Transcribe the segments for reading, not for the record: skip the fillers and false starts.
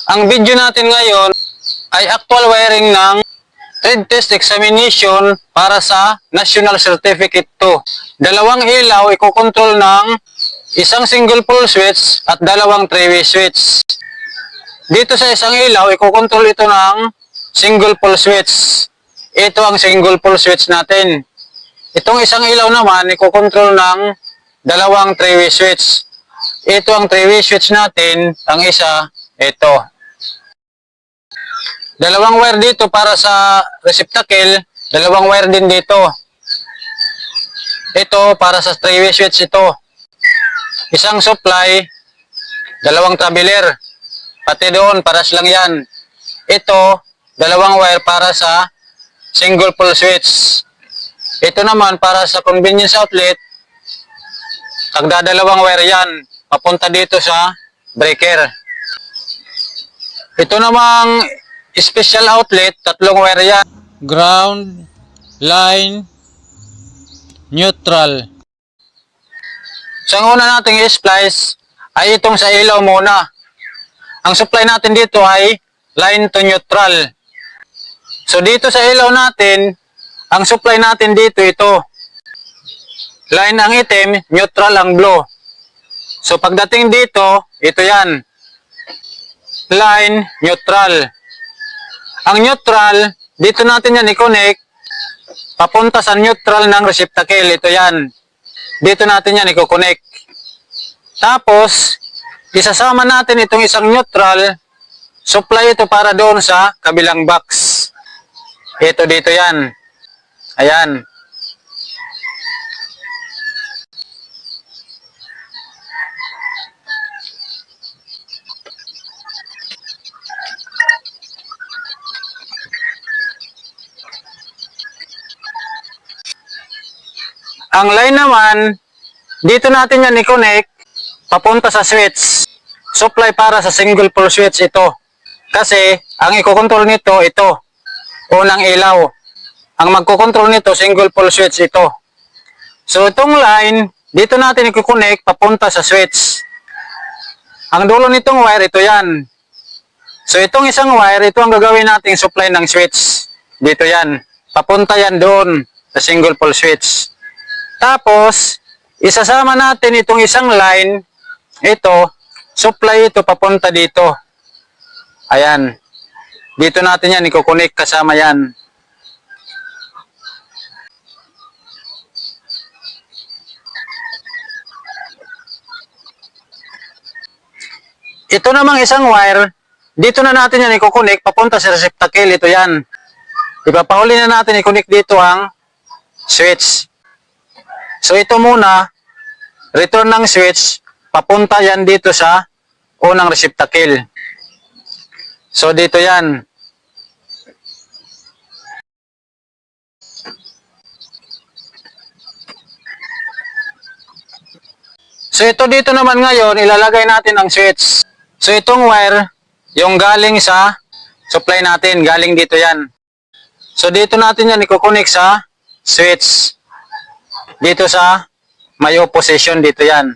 Ang video natin ngayon ay actual wiring ng trade test examination para sa National Certificate 2. Dalawang ilaw ikokontrol ng isang single pole switch at dalawang three-way switch. Dito sa isang ilaw, ikokontrol ito ng single pole switch. Ito ang single pole switch natin. Itong isang ilaw naman, ikokontrol ng dalawang three-way switch. Ito ang three-way switch natin. Ang isa, ito. Dalawang wire dito para sa receptacle. Dalawang wire din dito. Ito para sa three-way switch ito. Isang supply, dalawang traveler. Pati doon, paras lang yan. Ito, dalawang wire para sa single pole switch. Ito naman para sa convenience outlet. Tagdadalawang wire yan. Papunta dito sa breaker. Ito namang special outlet, tatlong wire yan. Ground, line, neutral. So ang una nating i-splice ay itong sa ilaw muna. Ang supply natin dito ay line to neutral. So dito sa ilaw natin, ang supply natin dito ito. Line ang itim, neutral ang blue. So pagdating dito, ito yan. Line, neutral. Ang neutral, dito natin yan i-connect. Papunta sa neutral ng receptacle, ito yan. Dito natin yan i-connect. Tapos, isasama natin itong isang neutral, supply ito para doon sa kabilang box. Ito dito yan. Ayan. Ang line naman, dito natin yan i-connect, papunta sa switch. Supply para sa single pole switch ito. Kasi, ang ikokontrol nito, ito. Unang ilaw. Ang magkokontrol nito, single pole switch ito. So, itong line, dito natin i-connect, papunta sa switch. Ang dulo nitong wire, ito yan. So, itong isang wire, ito ang gagawin nating supply ng switch. Dito yan. Papunta yan doon sa single pole switch. Tapos, isasama natin itong isang line, ito, supply ito papunta dito. Ayan. Dito natin yan, i-connect kasama yan. Ito namang isang wire, dito na natin yan i-connect papunta sa receptacle, ito yan. Ipapahuli na natin i-connect dito ang switch. So ito muna, return ng switch, papunta yan dito sa unang receptacle. So dito yan. So ito dito naman ngayon, ilalagay natin ang switch. So itong wire, yung galing sa supply natin, galing dito yan. So dito natin yan i-connect sa switch. Dito sa may opposition, dito yan.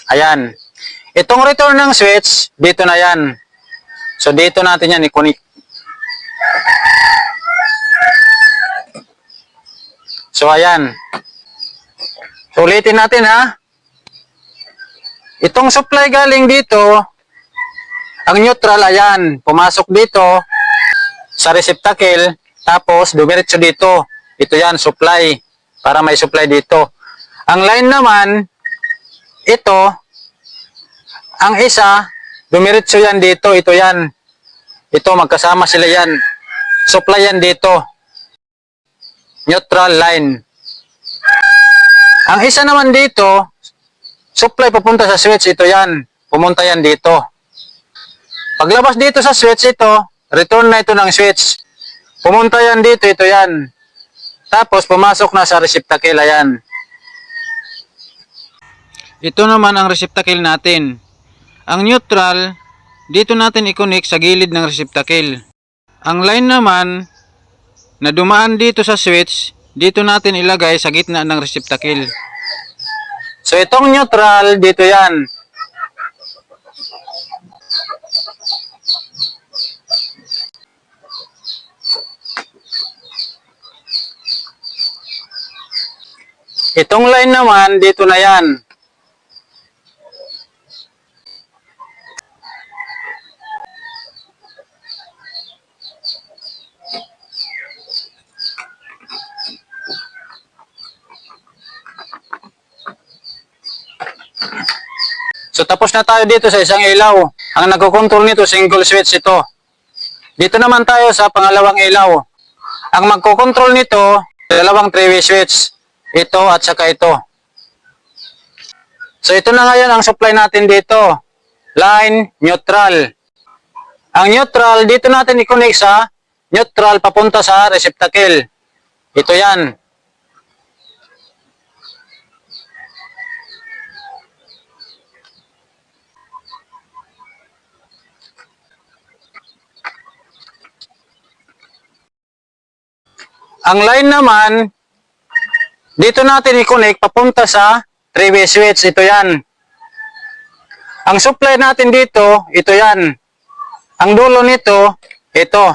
Ayan. Itong return ng switch, dito na yan. So dito natin yan i-connect. So ayan. So ulitin natin ha. Itong supply galing dito, ang neutral, ayan. Pumasok dito sa receptacle. Tapos, dumiretso dito. Ito yan, supply. Para may supply dito. Ang line naman, ito, ang isa, dumiretso yan dito. Ito yan. Ito, magkasama sila yan. Supply yan dito. Neutral line. Ang isa naman dito, supply papunta sa switch. Ito yan. Pumunta yan dito. Paglabas dito sa switch ito, return na ito ng switch. Pumunta yan dito, ito yan. Tapos, pumasok na sa receptacle, ayan. Ito naman ang receptacle natin. Ang neutral, dito natin i-connect sa gilid ng receptacle. Ang line naman, na dumaan dito sa switch, dito natin ilagay sa gitna ng receptacle. So, itong neutral, dito yan. Itong line naman, dito na yan. So tapos na tayo dito sa isang ilaw. Ang nagkokontrol nito, single switch ito. Dito naman tayo sa pangalawang ilaw. Ang magkokontrol nito, dalawang 3-way switch. Ito at saka ito. So ito na ngayon ang supply natin dito. Line, neutral. Ang neutral, dito natin i-connect sa neutral papunta sa receptacle. Ito yan. Ang line naman, dito natin i-connect papunta sa 3-way switch. Ito yan. Ang supply natin dito, ito yan. Ang dulo nito, ito.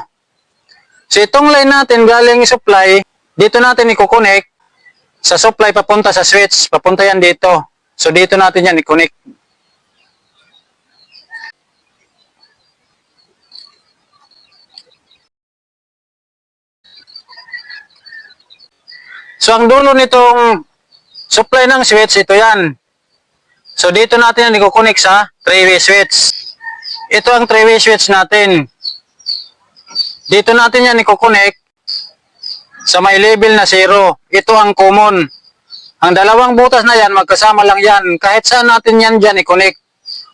So itong line natin galing supply, dito natin i-connect sa supply papunta sa switch. Papunta yan dito. So dito natin yan i-connect. So ang dulo nitong supply ng switch, ito yan. So dito natin yan i-connect sa 3-way switch. Ito ang 3-way switch natin. Dito natin yan i-connect sa may label na 0. Ito ang common. Ang dalawang butas na yan, magkasama lang yan. Kahit saan natin yan dyan i-connect.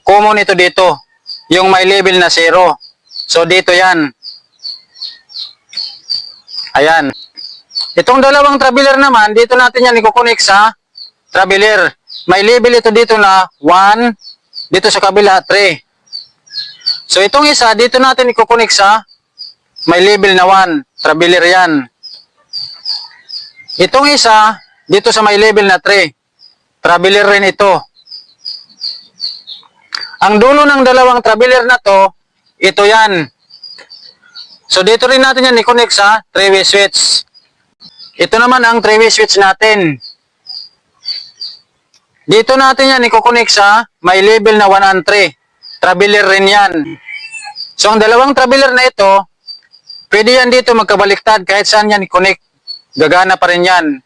Common ito dito. Yung may label na 0. So dito yan. Ayan. Itong dalawang traveler naman, dito natin yan i-connect sa traveler. May label ito dito na 1, dito sa kabila 3. So itong isa, dito natin i-connect sa may label na 1, traveler yan. Itong isa, dito sa may label na 3, traveler rin ito. Ang dulo ng dalawang traveler na to, ito yan. So dito rin natin yan i-connect sa 3-way switch. Ito naman ang 3-way switch natin. Dito natin yan i-connect sa may label na 1 and 3. Traveler rin yan. So ang dalawang traveler na ito, pwede yan dito magkabaliktad kahit saan yan i-connect. Gagana pa rin yan.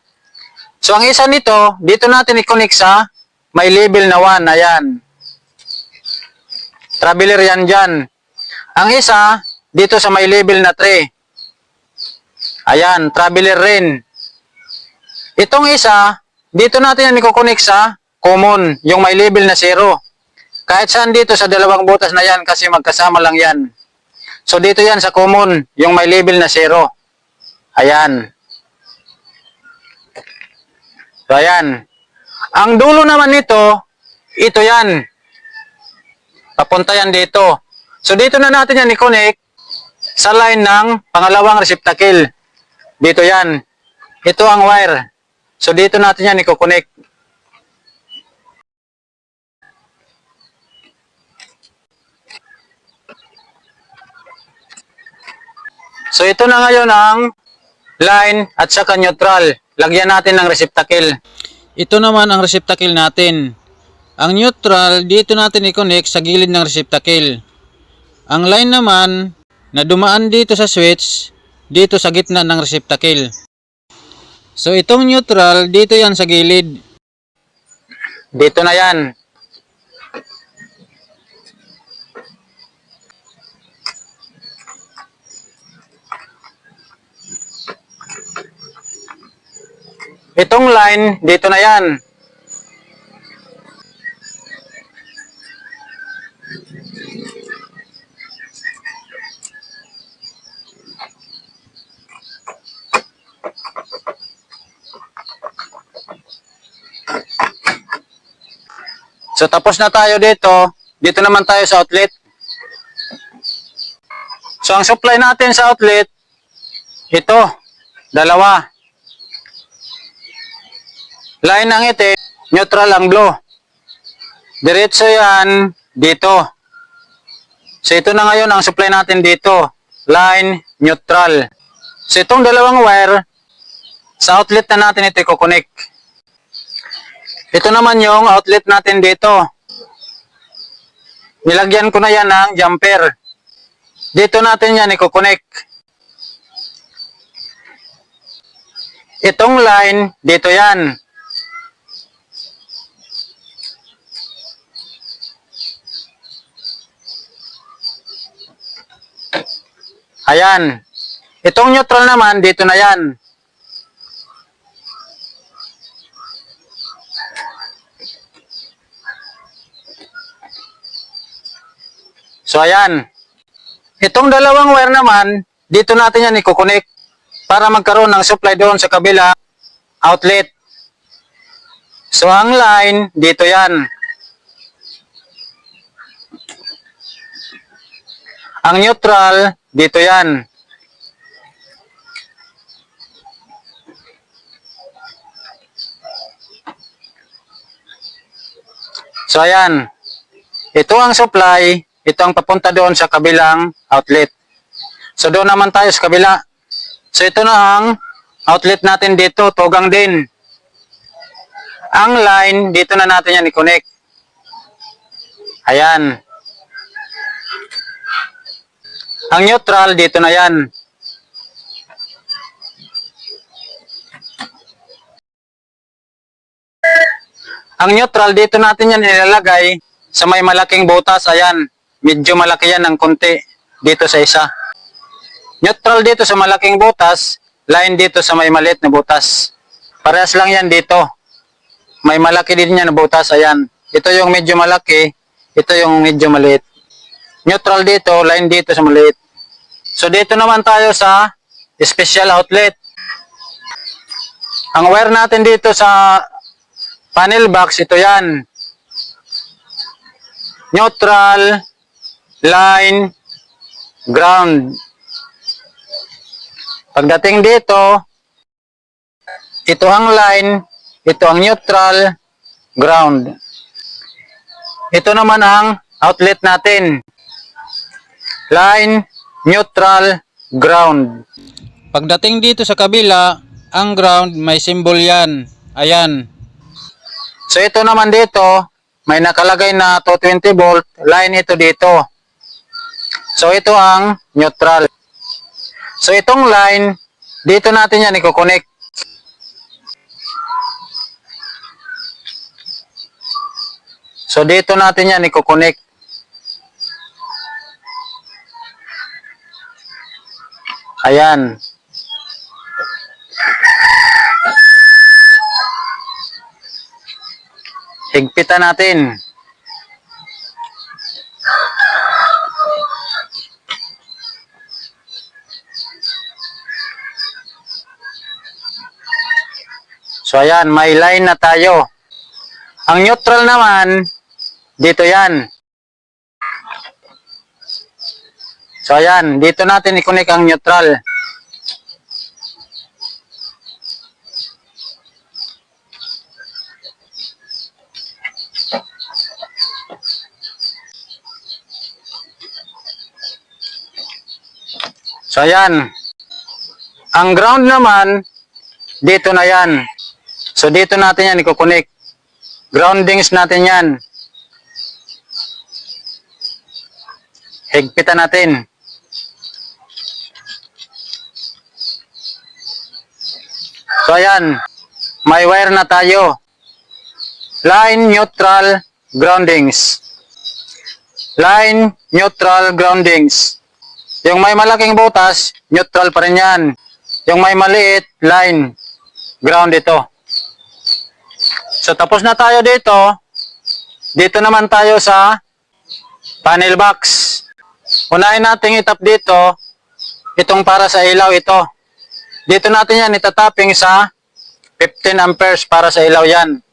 So ang isa nito, dito natin i-connect sa may label na 1. Ayan. Traveler yan dyan. Ang isa, dito sa may label na 3. Ayan, traveler rin. Itong isa, dito natin yan i-connect sa common, yung may label na 0. Kahit saan dito sa dalawang butas na yan kasi magkasama lang yan. So dito yan sa common, yung may label na 0. Ayan. So ayan. Ang dulo naman nito, ito yan. Papunta yan dito. So dito na natin yan i-connect sa line ng pangalawang receptacle. Dito yan. Ito ang wire. So dito natin yan i-connect. So ito na ngayon ang line at saka neutral. Lagyan natin ng receptacle. Ito naman ang receptacle natin. Ang neutral, dito natin i-connect sa gilid ng receptacle. Ang line naman na dumaan dito sa switch, dito sa gitna ng receptacle. So itong neutral, dito yan sa gilid. Dito na yan. Itong line, dito na yan. So tapos na tayo dito. Dito naman tayo sa outlet. So ang supply natin sa outlet, ito, dalawa. Line ang itim, neutral ang blue. Diretso yan dito. So ito na ngayon ang supply natin dito. Line, neutral. So itong dalawang wire, sa outlet na natin ito i-connect. Ito naman yung outlet natin dito. Nilagyan ko na yan ng jumper. Dito natin yan i-connect. Itong line, dito yan. Ayan. Itong neutral naman, dito na yan. So, ayan. Itong dalawang wire naman, dito natin yan i-connect para magkaroon ng supply doon sa kabila outlet. So, ang line, dito yan. Ang neutral, dito yan. So, ayan. Ito ang supply. Ito ang papunta doon sa kabilang outlet. So, doon naman tayo sa kabila. So, ito na ang outlet natin dito. Tugang din. Ang line, dito na natin yan i-connect. Ayan. Ang neutral, dito na yan. Ang neutral, dito natin yan ilalagay sa may malaking butas. Ayan. Medyo malaki yan ng konti dito sa isa. Neutral dito sa malaking butas, line dito sa may maliit na butas. Parehas lang yan dito. May malaki din yan na butas. Ayan. Ito yung medyo malaki, ito yung medyo maliit. Neutral dito, line dito sa maliit. So dito naman tayo sa special outlet. Ang wire natin dito sa panel box, ito yan. Neutral, line, ground. Pagdating dito, ito ang line, ito ang neutral, ground. Ito naman ang outlet natin. Line, neutral, ground. Pagdating dito sa kabila, ang ground may symbol yan. Ayan. So ito naman dito, may nakalagay na 220 volt, line ito dito. So ito ang neutral. So itong line, dito natin yan i-connect. So dito natin yan i-connect. Ayan. Higpitan natin. So ayan, may line na tayo. Ang neutral naman, dito yan. So ayan, dito natin i-connect ang neutral. So ayan. Ang ground naman, dito na yan. So dito natin yan i-connect. Groundings natin yan. Higpitan natin. So ayan, may wire na tayo. Line, neutral, groundings. Line, neutral, groundings. Yung may malaking butas, neutral pa rin yan. Yung may maliit, line, ground ito. So tapos na tayo dito. Dito naman tayo sa panel box. Unahin natin itap dito. Itong para sa ilaw ito. Dito natin yan itatapping sa 15 amperes para sa ilaw yan.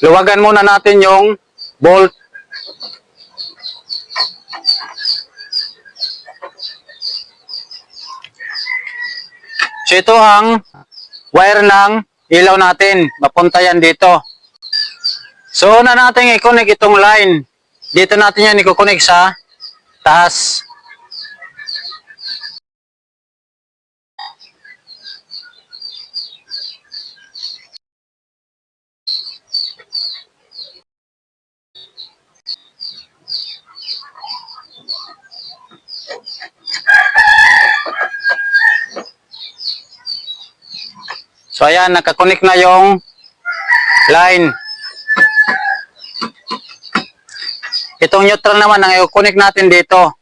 Luwagan muna natin yung bolt. So ito ang wire ng ilaw natin. Mapunta yan dito. So una natin i-connect itong line. Dito natin yan i-connect sa taas. So ayan, nakakonek na yung line. Itong neutral naman ang i-connect natin dito.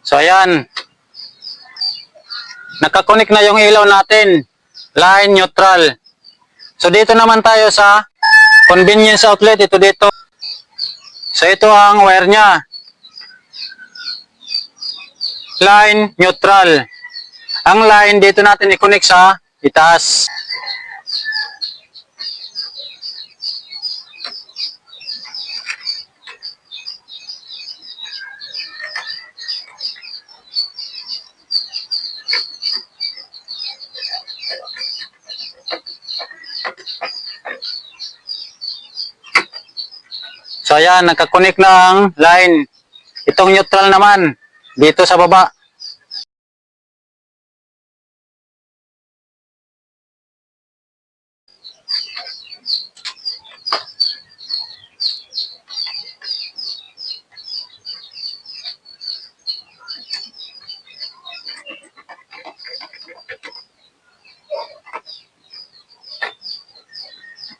So ayan, nakakonek na yung ilaw natin, line neutral. So dito naman tayo sa convenience outlet, ito dito. So ito ang wire niya, line neutral. Ang line dito natin i-connect sa itaas. So ayan, nakakonek na ang line. Itong neutral naman, dito sa baba.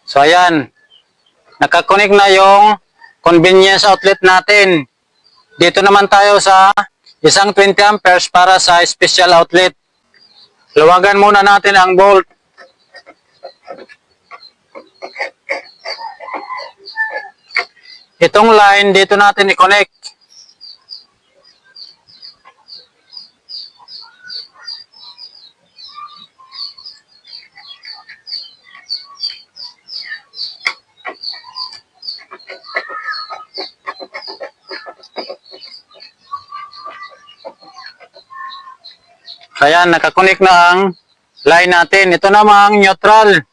So ayan, nakakonek na yung convenience outlet natin. Dito naman tayo sa isang 20 amperes para sa special outlet. Luwagan muna natin ang bolt. Itong line dito natin i-connect. Ayan, nakakonek na ang line natin. Ito namang neutral.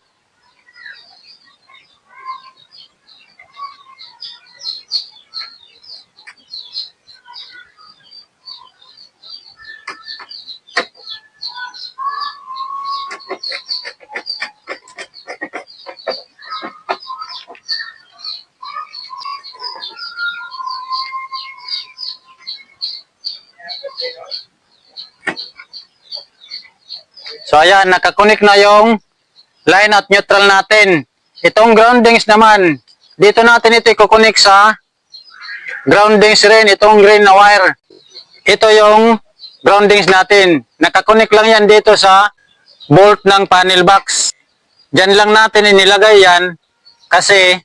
So ayan, nakakonek na yung line at neutral natin. Itong groundings naman, dito natin ito i-connect sa groundings rin, itong green na wire. Ito yung groundings natin. Nakakonek lang yan dito sa bolt ng panel box. Diyan lang natin inilagay yan kasi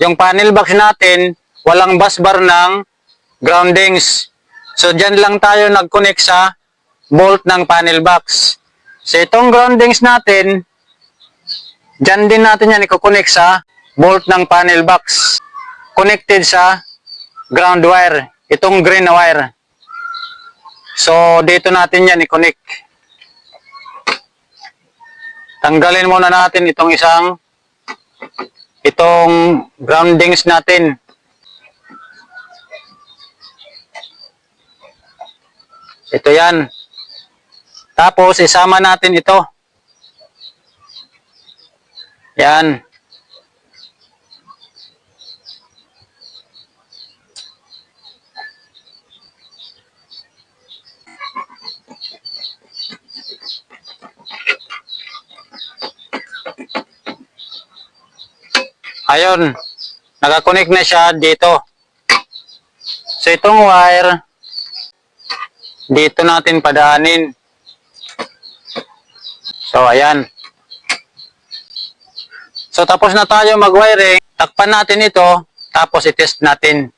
yung panel box natin walang bus bar ng groundings. So diyan lang tayo nag-connect sa bolt ng panel box. So itong groundings natin, dyan din natin yan i-connect sa bolt ng panel box. Connected sa ground wire, itong green na wire. So dito natin yan i-connect. Tanggalin muna natin itong groundings natin. Ito yan. Tapos isama natin ito. Yan. Ayun. Nakakonek na siya dito. So itong wire, dito natin padaanin. So ayan. So tapos na tayo mag-wiring. Takpan natin ito. Tapos i-test natin.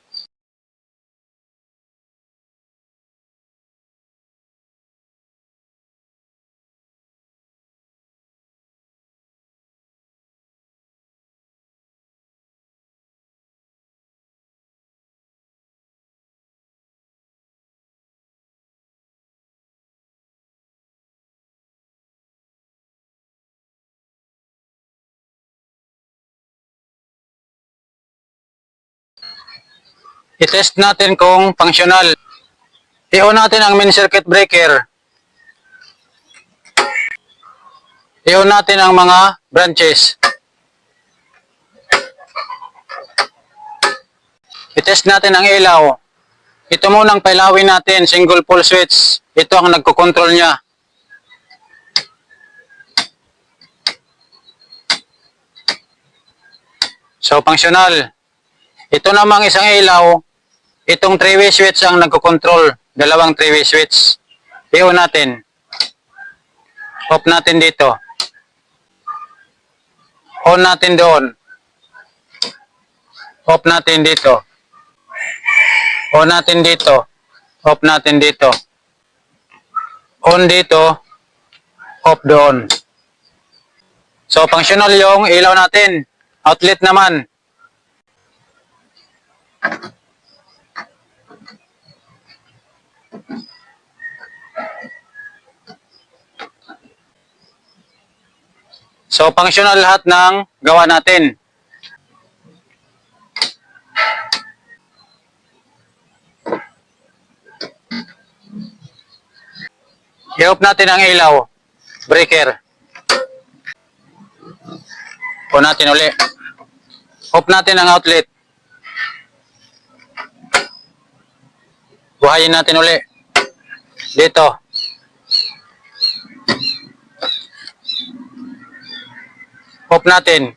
I-test natin kung functional. I-on natin ang main circuit breaker. I-on natin ang mga branches. I-test natin ang ilaw. Ito munang pailawin natin, single pole switch. Ito ang nagkokontrol niya. So, functional. Ito namang isang ilaw, itong 3-way switch ang nagkokontrol. Dalawang 3-way switch. I-on natin. Off natin dito. On natin doon. Off natin dito. On natin dito. Off natin dito. On dito. Off doon. So, functional yung ilaw natin. Outlet naman. So, functional lahat ng gawa natin. I-off natin ang ilaw. Breaker. On natin uli. Off natin ang outlet. Buhayin natin uli. Dito. Off natin.